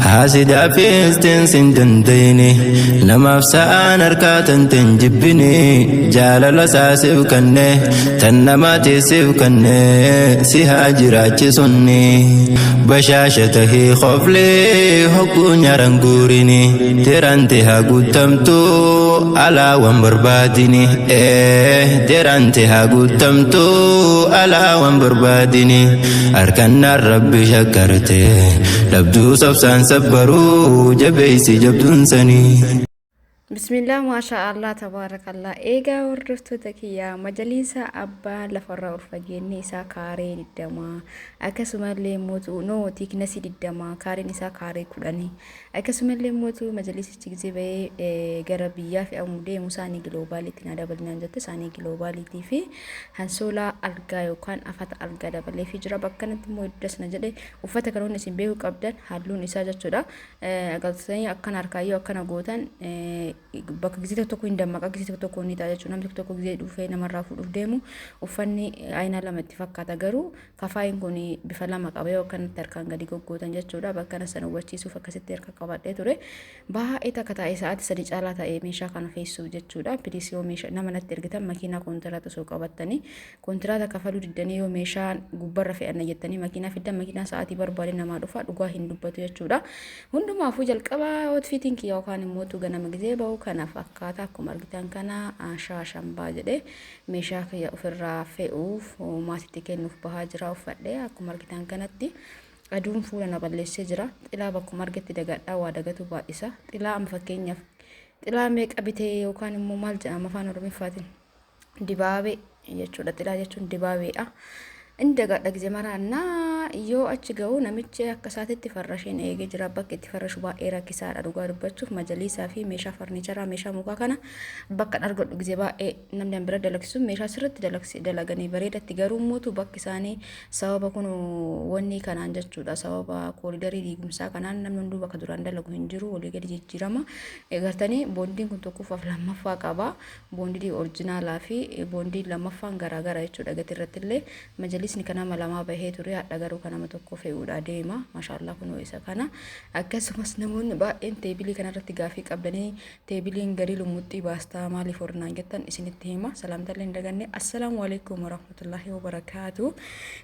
Haasidaa fi isteensi hin dandeenye namaaf sa'aan harkaatan tenjibbine jaalala saasiif kanne tan namaatiisiif kanne si haa jiraachisunni bashaasha tahee qoflee hogguu nyaaran guurini teerante haa guutamtu alaawan barbaadini teerante haa guutamtu alaawan barbaadini harkannaan rabbi shakkarte dhabduu sobsaan sabbaruu jabeeysi jabduun sanii. Bismillah maasha'Allah tabarakallah. Eegaa hordoftoota kiyyaa majaliisa abbaa lafarraa ol fageenyi isaa kaaree 20 akkasumallee mootu tiiknasii 20 kaareen isaa kaaree 10 akkasumallee mootu majaliisichi gisee bahee gara biyyaa fe'amuu deemu isaanii giloobaaliitti na dabalinaan jette isaanii giloobaaliitii fi hansoolaa algaa yookaan afata algaa dabalee fi jira bakka kanatti immoo iddas na jedhe uffata kanoonni isin beekuu qabdan halluun isaa jechuudha. Agartanii akkana harkaayyoo akkana gootan bakka gisee tokko hin dammaqa gisee tokko ni ta'a jechuudha. Namni tokko gisee dhufee namarraa fuudhuuf deemu uffanni ayina lama itti fakkaata garuu kafaayin kun bifa lama qaba yoo akkanatti harkaan gadi goggootan jechuudha. Bakka kana sana hubachiisuuf akkasitti harka qabadhee ture. Baay'ee takka taa'ee sa'aatii 3 caalaa ta'ee meeshaa kana feessuuf jechuudha. Pilis yoo meeshaa nama natti ergitan makiinaa kontiraata osoo qabattanii kontiraata kafaluu diddanii yoo meeshaa gubbarra fe'anna jettanii makiinaa fiddan makiinaa sa'aatii barbaade namaa dhufa dhugaa hin dubbatu jechuudha. Hundumaafuu jalqaba outfiitiin kiyya yookaan immoo ganama gisee bahu kanaaf akkaataa akkuma argitan kana shaashambaa jedhee meeshaa kiyya ofirraa fe'uuf maatiitti kennuuf bahaa jira uffadhee akkuma argitan kanatti aduun fuula na balleessee jira. Xilaa bakkuma argetti dagadhaa waa dagatu baay'isa. Xilaa amma fakkeenyaaf xilaa meeqa bitee yookaan immoo maal jedhama afaan Oromiffaatiin dibaabee jechuudha. Xilaa jechuun dibaabeedha. Inda gadda gisee maraannaa yoo achi ga'u namichi akka isaatitti farrasheen eegee jira. Bakka itti farrashu baay'ee rakkisaadha dhugaa dubbachuuf majaliisaa fi meeshaa farniicharaa meeshaa mukaa kana bakka argadhu gisee baay'ee namni bira dalagsisu meeshaa sirriitti dalaganii bareedatti garuu mootu bakki isaanii sababa kun wanni kanaan jechuudha. Sababa kooridarii diigumsaa kanaan namni hunduu bakka duraan dalagu hin jiru walii gadi jijjiirama. Eegartanii boondiin kun tokkoffaaf lammaffaa qaba. Boondii oriijinaalaa fi boondii lammaffaan garaagara jechuudha. Gatirratti illee majalisni kana malamaa bahee ture hadha garuu kanama tokko fe'uudha deema maashaallah kunoo isa kana. Akkasumas namoonni baay'een teebilii kanarratti gaafii qabdanii teebiliin garii lumuxxii baastaa maaliif hornaan jettan isinitti hima. Salaamtallee hin daganne. Assalaamu alaykum warahmatullahi wabarakaatu.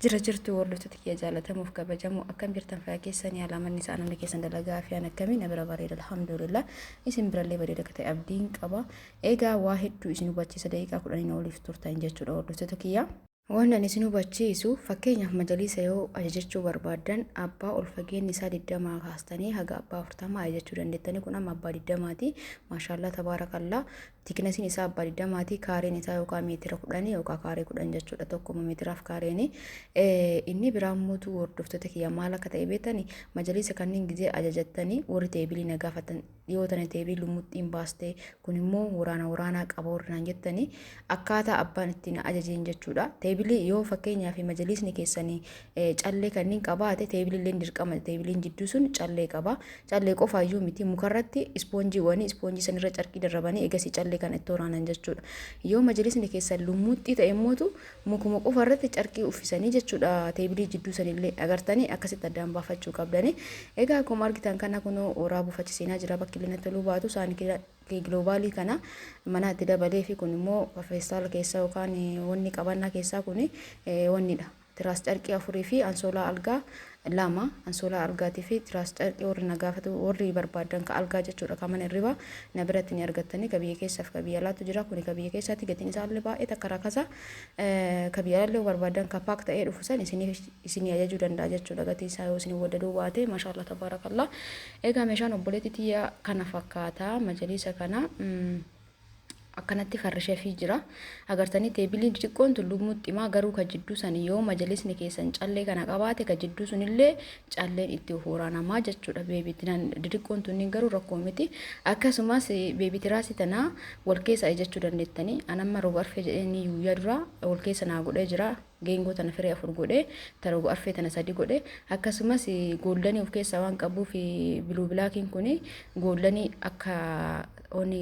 Jirtu hordoftoota kiyya jaalatamuuf kabajamu akkam jirtan fayyaa keessanii alaamanni isaa namni keessan dalagaa fi akkamiin bira bareeda alhamdulillah. Isin birallee bareeda akka ta'e abdiin qaba. Eegaa waa hedduu isin hubachiisa daqiiqaa 10 oliif turtan jechuudha hordoftoota kiyya. Waan ani isin hubachiisu fakkeenyaaf majaliisa yoo ajajachuu barbaadan abbaa ol fageenyi isaa 20 kaastanii haga abbaa 40 ajajachuu dandeettanii kun amma abbaa 20ti maashaallah tabaarakallah. Tiknasiin isaa abbaa 20ti kaareen isaa yookaan meetira 10 yookaan kaaree 10 jechuudha. Tokkuma meetiraaf kaareen inni biraan mootu hordoftoota kiyya maal akka ta'e beektanii majaliisa kanneen gisee ajajattanii warri teebilii na gaafatan yoo tana teebilii lumuxxiin baastee kun immoo waraanaa qaba warraan jettanii akkaataa abbaan ittiin ajajeen jechuudha. Teebilii yoo fakkeenyaaf majalisni keessanii callee kanneen qabaate teebiliin dirqama teebiliin jidduu sun callee qaba. Callee qofaayyuu miti mukarratti ispoonjii sanirra carqii darrabanii eegasii callee kan itti waraanan jechuudha. Yoo majalisni keessan lumuxxii ta'e mootu mukuma qofarratti carqii uffisanii jechuudha. Teebilii jidduu sanillee agartanii akkasitti addaan baafachuu qabdanii. Egaa akkuma argitan kana kunoo oraa buufachiisinaa jira bakki illee natti lubaatu isaanii globaalii kana mana itti dabalee fi kun immoo feestaala keessa yookaan wanni qabannaa keessaa kun wannidha. Tiraas carqii 4 fi ansoolaa algaa 2 ansoolaa algaatii fi tiraas carqii warri na gaafatu warri barbaadan ka algaa jechuudha. Kaman irriba na biratti ni argattanii kabiyya keessaaf kabiyya alaatu jira. Kun kabiyya keessaatti gatiin isaa illee baay'ee takka rakasa. Kabiyya alaa barbaadan ka paak ta'ee dhufu san isinii ajajuu danda'a jechuudha. Gatii isaa yoo isin wadaduu baate maashaallah tabaarakallah. Egaa meeshaan obboleettii tiyya kana fakkaata majaliisa kana akkanatti farrashee fi jira. Agartanii teebiliin xiqqoon lumuxximaa garuu ka jidduu san yoo majalisni keessan callee kana qabaate ka jidduu sunillee calleen itti horaanamaa jechuudha. Beebiitinaan xiqqoon tunniin garuu rakkoo miti. Akkasumas beebitiraasii tanaa wal keessa ajajachuu dandeettanii anamma roga arfee jedhanii guyyaa dura wal keessa naa godhee jira. Geengoo tana firee 4 godhee taroga arfee tana 3 godhee akkasumas gooldanii of keessaa waan qabuuf biluu bilaakiin kun gooldanii akka oni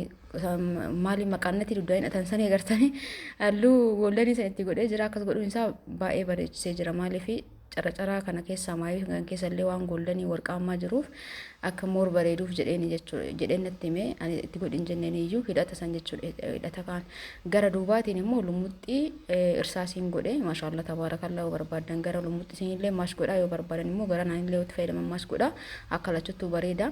maali maqaannati duddaa'in atansanii agartanii halluu gooldanii san itti godhee jira. Akkas godhuun isaa baay'ee bareechisee jira maaliif carra kana keessaa maayii kan keessallee waan gooldanii warqaammaa jiruuf akka moor bareeduuf jedheeni jechuudha jedheen natti hime ani itti godhin jenneen iyyuu hidhata san jechuudha hidhata kaan gara duubaatiin immoo lumuxxii irsaasiin godhe maashaallah tabaarakallaa barbaadan gara lumuxxii illee maash godha yoo barbaadan immoo gara naan illee itti fayyadaman maash godha akka lachuttuu bareeda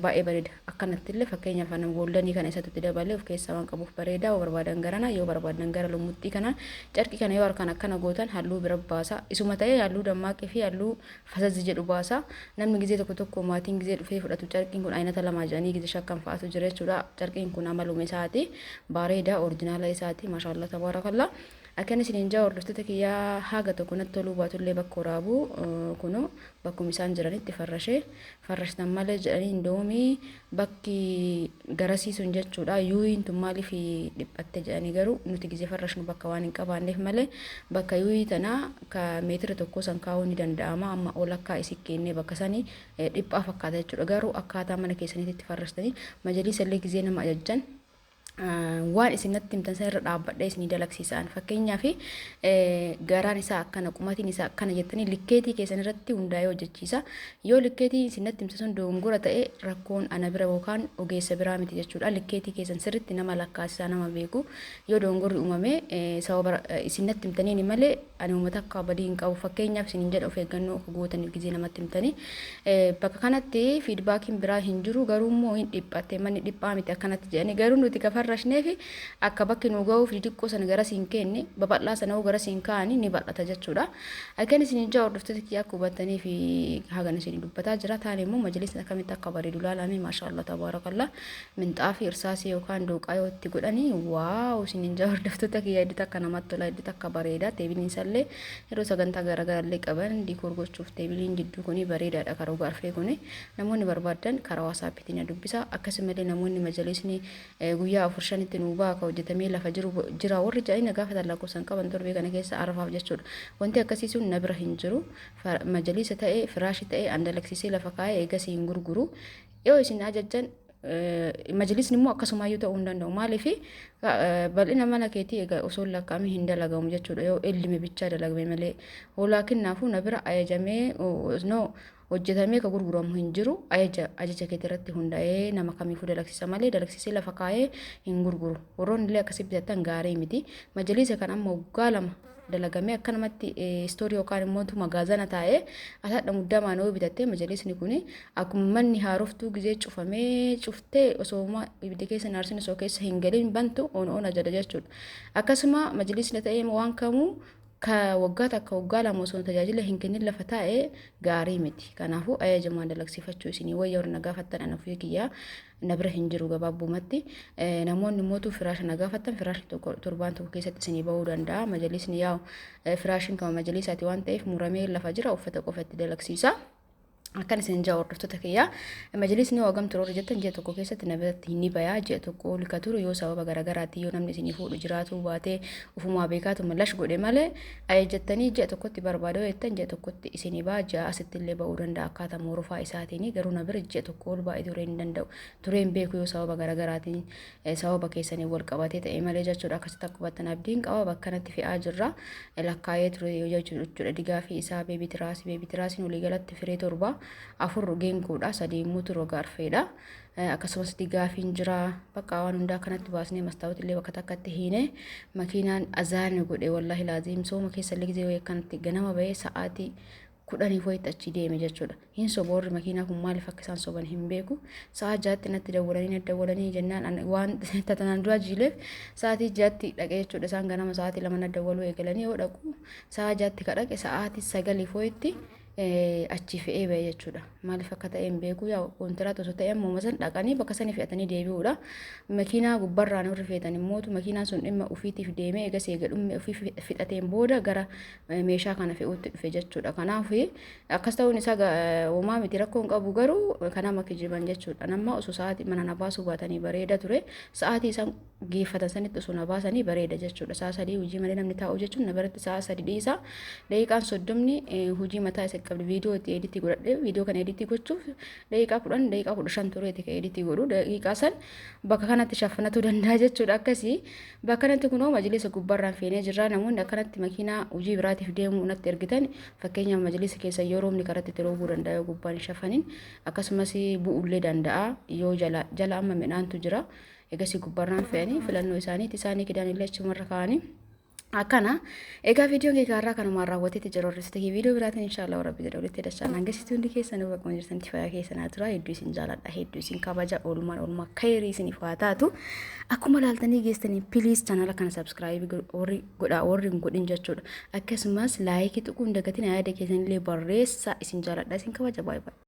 baay'ee bareeda akkanatti illee fakkeenyaaf ana gooldanii kana isatti dabalee of keessaa waan qabuuf bareeda yoo barbaadan garana yoo barbaadan gara lumuxxii kana carqii kana yoo harkaan akkana gootan halluu bira baasa isuma ta'ee halluu dammaaqii fi halluu fasazi jedhu baasa namni gizee tokko tokko maatiin gizee dhufee fudhatu carqiin kun aynata lama jedhanii gizee shakkan fa'aatu jira jechuudha carqiin kun amalume isaati bareeda oriijinaala isaati maashaallah tabaarakallaa akkan isiniin jaa hordoftoota kiyyaa haga tokko natti toluu baatullee bakka waraabuu kunoo bakkuma isaan jiranitti farrashtan malee jedhanii indoomii bakki garasiisuun jechuudha yuuyiin tun maaliif dhiphatte jedhanii garuu nuti gizee farrashnu bakka waan hin qabaanneef malee bakka yuuyii tanaa ka meetira tokko san kaa'uu ni danda'ama amma ol akka isi kennee bakka sanii dhiphaa fakkaata jechuudha garuu akkaataa mana keessaniitti farrashtanii majaliisa illee gizee nama ajajjan waan isinatti himtan san irra dhaabbadha isinii dalagsiisan fakkeenyaaf garaan isaa akkana qumatiin isaa akkana jettanii likkeetii keessan irratti hundaa'ee hojjechiisa yoo likkeetii isinatti himtan sun dogongora ta'e rakkoon ana bira yookaan ogeessa biraa miti jechuudha likkeetii keessan sirritti nama lakkaasisaa nama beeku yoo dogongorri uumame sababa isinatti himtaniin malee ani uummata akka badii hin qabu fakkeenyaaf isiniin jedha of eeggannoo akka gootaniif gizee namatti himtanii bakka kanatti fiidbaakiin biraa hin jiru garuu immoo hin dhiphatte manni dhiphaa miti akkanatti jedhanii garuu nuti kafarrashneefi akka bakki nu ga'uuf xixiqqoo sana gara siin kenne babal'aa sana gara siin kaa'anii ni bal'ata jechuudha akkan isiniin jaa hordoftoota kiyyaa akka hubattanii fi hagan isinii dubbataa jira taane immoo majalisni akkamitti akka bareedu ilaalame maashaallah tabaarakallaa minxaafii irsaasii yookaan dooqaa yoo itti godhanii waaw isiniin jaa hordoftoota kiyyaa iddoo akka namatti tola iddoo akka bareeda teebiliin isallee yeroo sagantaa garaagaraallee qaban diikoor gochuuf teebiliin jidduu kuni bareedaadha karaa garfee kuni namoonni barbaadan karaa waasaappiitiin dubbisa akkasumallee namoonni majalisni guyyaa afur shanitti nuu baaka hojjetamee lafa jira warri jedhanii gaafatan lakkoofsan qaban torbee kana keessa arafaaf jechuudha wanti akkasii sun na bira hin jiru majalisa ta'ee firaashi ta'ee andalaksisee lafa kaa'ee eegas hin gurguru yoo isin ajajjan majalisni immoo akkasumaayyuu ta'uu hin danda'u maaliif bal'ina mana keetii egaa osoo lakkaa'amee hin dalagamu jechuudha yoo illime bichaa dalagame malee walaakin naafuu na bira ajajamee no hojjetamee ka gurguramu hin jiru ajaja keetii irratti hundaa'ee nama kamiifuu dalagsisa malee dalagsisee lafa kaa'ee hin gurguru warroonni illee akkasii bitatan gaarii miti majalisa kan amma waggaa lama dalagamee akkanumatti istoorii yookaan immoo magaazana taa'ee asaadha muddamaan yoo bitattee majalisni kun akkuma manni haaroftuu gizee cuftee osoo ibidda keessa naarsin osoo keessa hin galin bantu on ajada jechuudha akkasuma majalisni ta'ee waan kamuu ka waggaa takka waggaa lama osoo tajaajila hin kennin lafa taa'ee gaarii miti kanaafuu ajajamaan dalagsifachuu isinii wayya warra nagaafattan anaafuu kiyyaa na bira hin jiru gabaabumatti namoonni mootuu firaasha nagaafattan firaashni torbaan tokko keessatti isinii bahuu danda'a majalisni yaa'u firaashin kama majalisaati waan ta'eef muramee lafa jira uffata qofatti dalagsiisa akkan isin jaa hordoftoota kiyyaa majalisni wagam turoora jettan ji'a tokko keessatti na biratti ni bayaa ji'a tokko olka turu yoo sababa garagaraatti yoo namni isinii fuudhu jiraatu baatee ufumaa beekaatu mallash godhe malee ajajjattanii ji'a tokkotti barbaadoo jettan ji'a tokkotti isinii baa ji'a asitti illee ba'uu danda'a akkaataa moorofaa isaatiin garuu na bira ji'a tokko ol baay'ee turee hin danda'u tureen beeku yoo sababa garagaraatiin sababa keessanii wal qabatee ta'e malee jechuudha akkasitti akka hubattan abdiin qaba bakkanatti fe'aa jirra lakkaa'ee ture yoo jechuudha digaa fi isaa beebitiraasiin olii galatti firee torba afur geengoodha sadii immoo roga arfeedha akkasumas digaafiin jira bakka waan hundaa kanatti baasnee mastaawot illee bakka takkatti hiine makiinaan azaane godhe wallahi laaziim sooma keessa illee gizee kanatti ganama bahee sa'aatii kudhanii foyitti achi deeme jechuudha hin soboorri makiinaa kun maaliif akka isaan soban hin beeku sa'a jaatti natti dawwalanii jennaan waan tatanaan dura jiileef sa'aatii jaatti dhaqee jechuudha isaan ganama sa'aatii lama na dawwaluu eegalanii yoo dhaqu sa'a jaatti kadhaqe sa'aatii sagalii foyitti achi fe'ee ba'e jechuudha maaliif akka ta'e hin beeku yaa kontiraat osoo ta'e ammoo masan dhaqanii bakka sanii fe'atanii deebi'uudha makiinaa gubbarraan warri fe'atan immootu makiinaan sun dhimma ufiitiif deemee eegas eega dhumme ufii fixateen booda gara meeshaa kana fe'uutti dhufe jechuudha kanaaf akkas ta'uun isaa uumaa miti rakkoo hin qabu garuu kanama kijiban jechuudha namma osoo sa'aatii mana na baasuu baatanii bareeda ture sa'aatii isaan geeffatan sanitti osoo na baasanii bareeda jechuudha sa'a sadii hojii malee namni taa'u jechuun na biratti sa'a sadii dhiisa daqiiqaan 30 hojii mataa isa jalqabde viidiyoo itti editii godhadhe viidiyoo kana editii gochuuf daqiiqaa 10 daqiiqaa 15 tureeti ka editii godhu daqiiqaa san bakka kanatti shaffanatu danda'a jechuudha akkasii bakka kanatti kunoo majlisa gubbarraan feenee jirra namoonni akkanatti makiinaa hojii biraatiif deemuu natti ergitan fakkeenyaaf majlisa keessa yoo roobni karatti itti roobuu danda'a yoo gubbaan shaffanin akkasumas bu'ullee danda'a yoo jala amma midhaantu jira egasii gubbarraan fe'anii filannoo isaanii kidaan illee achumarra kaa'anii akkana egaa viidiyoon keenya irraa kanumaan raawwateeti jira horreessite viidiyoo biraatiin inshallah rabbi jedha walitti dachaan hangasitti hundi keessan bakka jirtanitti fayyaa keessanaa tura hedduu isin jaaladha hedduu isin kabaja oolmaa kayrii isiniif haa taatu akkuma laaltanii geessanii piliis chaanala kana sabskiraayib warri hin godhin jechuudha akkasumas laayikii tuquun dagatiin yaada keessanillee barreessaa isin jaaladha isin kabaja baay'ee